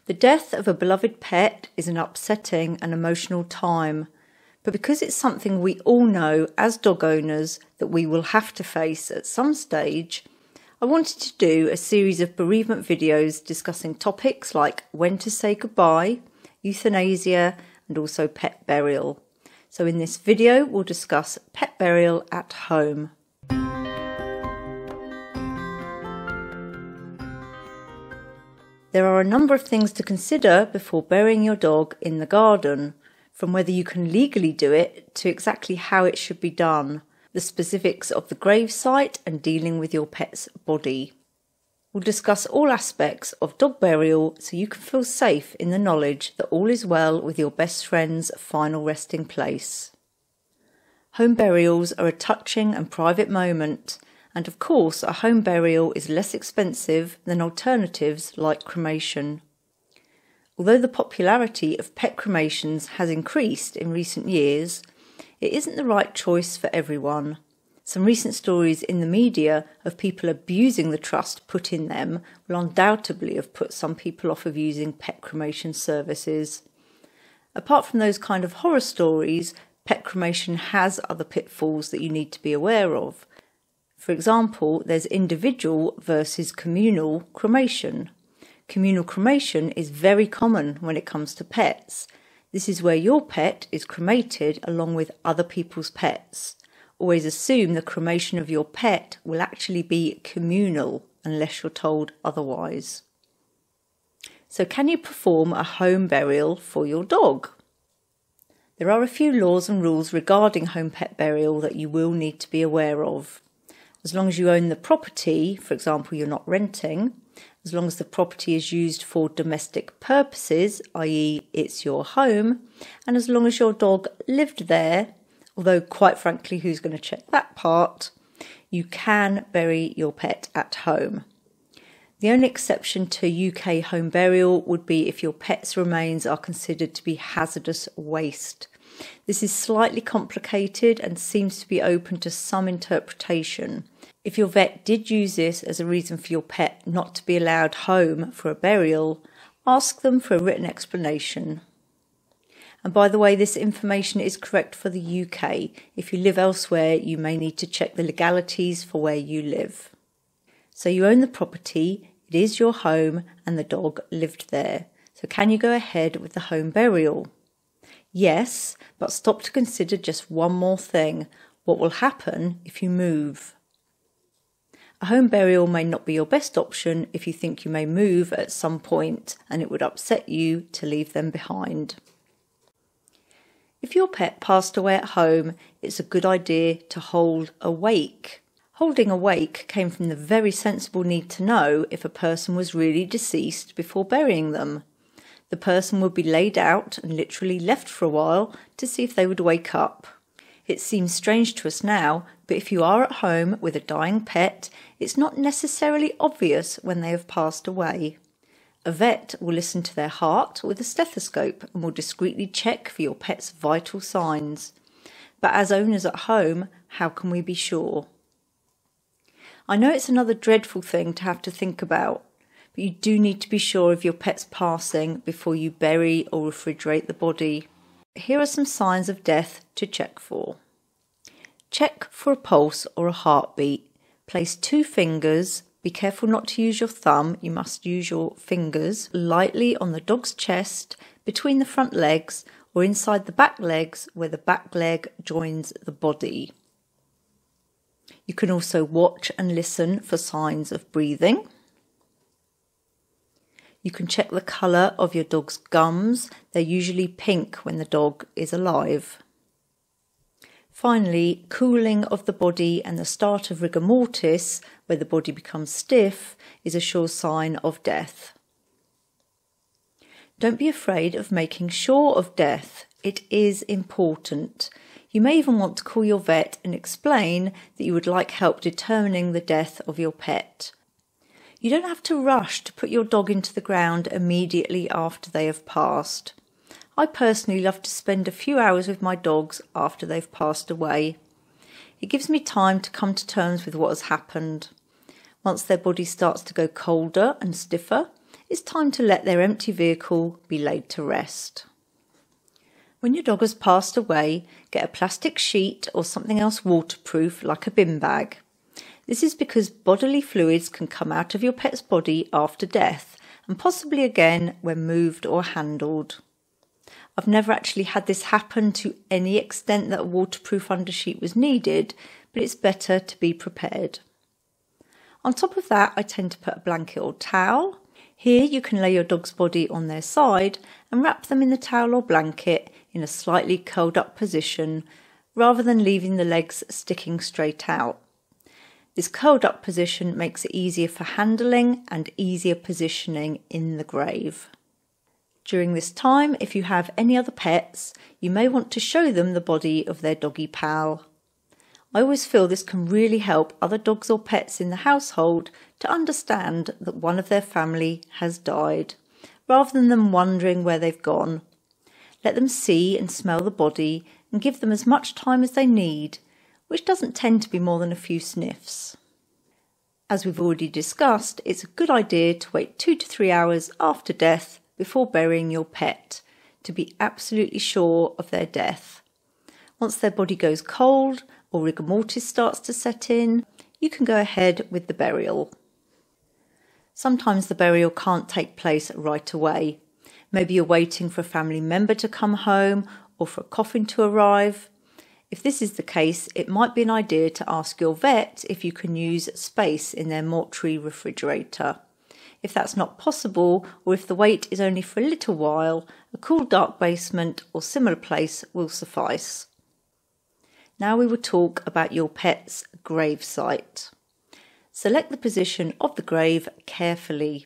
The death of a beloved pet is an upsetting and emotional time, but because it's something we all know as dog owners that we will have to face at some stage, I wanted to do a series of bereavement videos discussing topics like when to say goodbye, euthanasia, and also pet burial. So in this video, we'll discuss pet burial at home. There are a number of things to consider before burying your dog in the garden, from whether you can legally do it to exactly how it should be done, the specifics of the grave site and dealing with your pet's body. We'll discuss all aspects of dog burial so you can feel safe in the knowledge that all is well with your best friend's final resting place. Home burials are a touching and private moment, and of course a home burial is less expensive than alternatives like cremation. Although the popularity of pet cremations has increased in recent years, it isn't the right choice for everyone. Some recent stories in the media of people abusing the trust put in them will undoubtedly have put some people off of using pet cremation services. Apart from those kind of horror stories, pet cremation has other pitfalls that you need to be aware of. For example, there's individual versus communal cremation. Communal cremation is very common when it comes to pets. This is where your pet is cremated along with other people's pets. Always assume the cremation of your pet will actually be communal unless you're told otherwise. So can you perform a home burial for your dog? There are a few laws and rules regarding home pet burial that you will need to be aware of. As long as you own the property, for example you're not renting, as long as the property is used for domestic purposes, i.e. it's your home, and as long as your dog lived there, although quite frankly who's going to check that part, you can bury your pet at home. The only exception to UK home burial would be if your pet's remains are considered to be hazardous waste. This is slightly complicated and seems to be open to some interpretation. If your vet did use this as a reason for your pet not to be allowed home for a burial, ask them for a written explanation. And by the way, this information is correct for the UK. If you live elsewhere, you may need to check the legalities for where you live. So you own the property, it is your home, and the dog lived there. So can you go ahead with the home burial? Yes, but stop to consider just one more thing. What will happen if you move? A home burial may not be your best option if you think you may move at some point and it would upset you to leave them behind. If your pet passed away at home, it's a good idea to hold a wake. Holding a wake came from the very sensible need to know if a person was really deceased before burying them. The person would be laid out and literally left for a while to see if they would wake up. It seems strange to us now, but if you are at home with a dying pet, it's not necessarily obvious when they have passed away. A vet will listen to their heart with a stethoscope and will discreetly check for your pet's vital signs. But as owners at home, how can we be sure? I know it's another dreadful thing to have to think about, but you do need to be sure of your pet's passing before you bury or refrigerate the body. Here are some signs of death to check for. Check for a pulse or a heartbeat. Place 2 fingers, be careful not to use your thumb, you must use your fingers, lightly on the dog's chest, between the front legs or inside the back legs where the back leg joins the body. You can also watch and listen for signs of breathing. You can check the colour of your dog's gums. They're usually pink when the dog is alive. Finally, cooling of the body and the start of rigor mortis, where the body becomes stiff, is a sure sign of death. Don't be afraid of making sure of death. It is important. You may even want to call your vet and explain that you would like help determining the death of your pet. You don't have to rush to put your dog into the ground immediately after they have passed. I personally love to spend a few hours with my dogs after they've passed away. It gives me time to come to terms with what has happened. Once their body starts to go colder and stiffer, it's time to let their empty vehicle be laid to rest. When your dog has passed away, get a plastic sheet or something else waterproof like a bin bag. This is because bodily fluids can come out of your pet's body after death and possibly again when moved or handled. I've never actually had this happen to any extent that a waterproof undersheet was needed, but it's better to be prepared. On top of that, I tend to put a blanket or towel. Here you can lay your dog's body on their side and wrap them in the towel or blanket in a slightly curled up position rather than leaving the legs sticking straight out. This curled up position makes it easier for handling and easier positioning in the grave. During this time, if you have any other pets, you may want to show them the body of their doggy pal. I always feel this can really help other dogs or pets in the household to understand that one of their family has died, rather than them wondering where they've gone. Let them see and smell the body and give them as much time as they need, which doesn't tend to be more than a few sniffs. As we've already discussed, it's a good idea to wait 2 to 3 hours after death before burying your pet to be absolutely sure of their death. Once their body goes cold or rigor mortis starts to set in, you can go ahead with the burial. Sometimes the burial can't take place right away. Maybe you're waiting for a family member to come home or for a coffin to arrive. If this is the case, it might be an idea to ask your vet if you can use space in their mortuary refrigerator. If that's not possible, or if the wait is only for a little while, a cool dark basement or similar place will suffice. Now we will talk about your pet's grave site. Select the position of the grave carefully.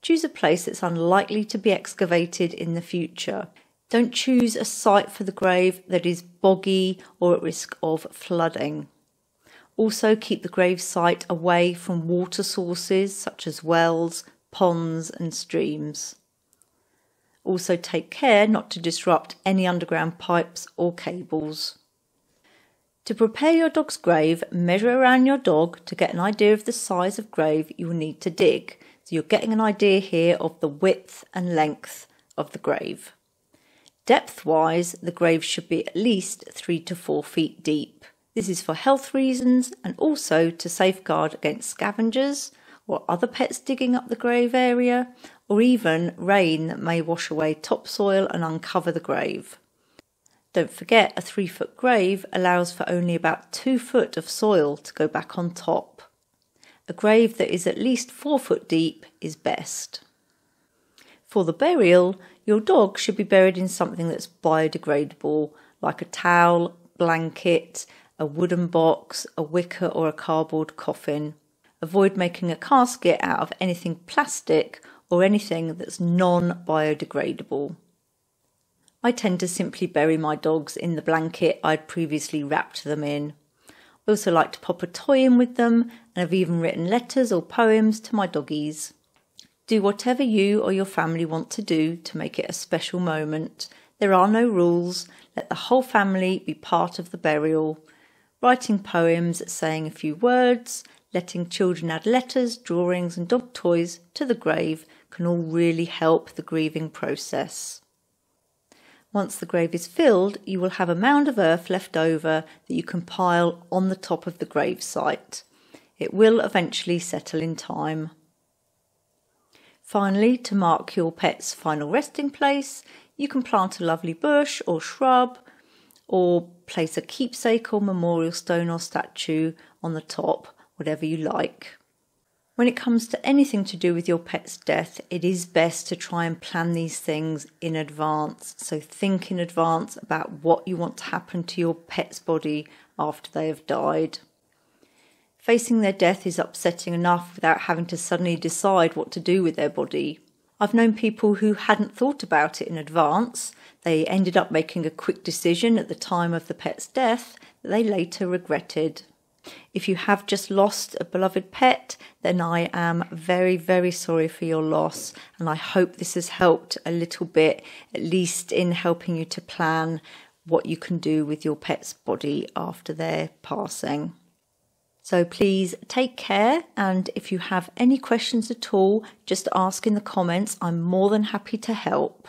Choose a place that's unlikely to be excavated in the future. Don't choose a site for the grave that is boggy or at risk of flooding. Also keep the grave site away from water sources such as wells, ponds and streams. Also take care not to disrupt any underground pipes or cables. To prepare your dog's grave, measure around your dog to get an idea of the size of grave you will need to dig. So you're getting an idea here of the width and length of the grave. Depth-wise, the grave should be at least 3 to 4 feet deep. This is for health reasons and also to safeguard against scavengers or other pets digging up the grave area, or even rain that may wash away topsoil and uncover the grave. Don't forget, a 3-foot grave allows for only about 2 foot of soil to go back on top. A grave that is at least 4 foot deep is best. For the burial, your dog should be buried in something that's biodegradable, like a towel, blanket, a wooden box, a wicker or a cardboard coffin. Avoid making a casket out of anything plastic or anything that's non-biodegradable. I tend to simply bury my dogs in the blanket I'd previously wrapped them in. I also like to pop a toy in with them, and I've even written letters or poems to my doggies. Do whatever you or your family want to do to make it a special moment. There are no rules. Let the whole family be part of the burial. Writing poems, saying a few words, letting children add letters, drawings and dog toys to the grave can all really help the grieving process. Once the grave is filled, you will have a mound of earth left over that you can pile on the top of the grave site. It will eventually settle in time. Finally, to mark your pet's final resting place, you can plant a lovely bush or shrub, or place a keepsake or memorial stone or statue on the top, whatever you like. When it comes to anything to do with your pet's death, it is best to try and plan these things in advance. So think in advance about what you want to happen to your pet's body after they have died. Facing their death is upsetting enough without having to suddenly decide what to do with their body. I've known people who hadn't thought about it in advance. They ended up making a quick decision at the time of the pet's death that they later regretted. If you have just lost a beloved pet, then I am very, very sorry for your loss, and I hope this has helped a little bit, at least in helping you to plan what you can do with your pet's body after their passing. So please take care, and if you have any questions at all, just ask in the comments. I'm more than happy to help.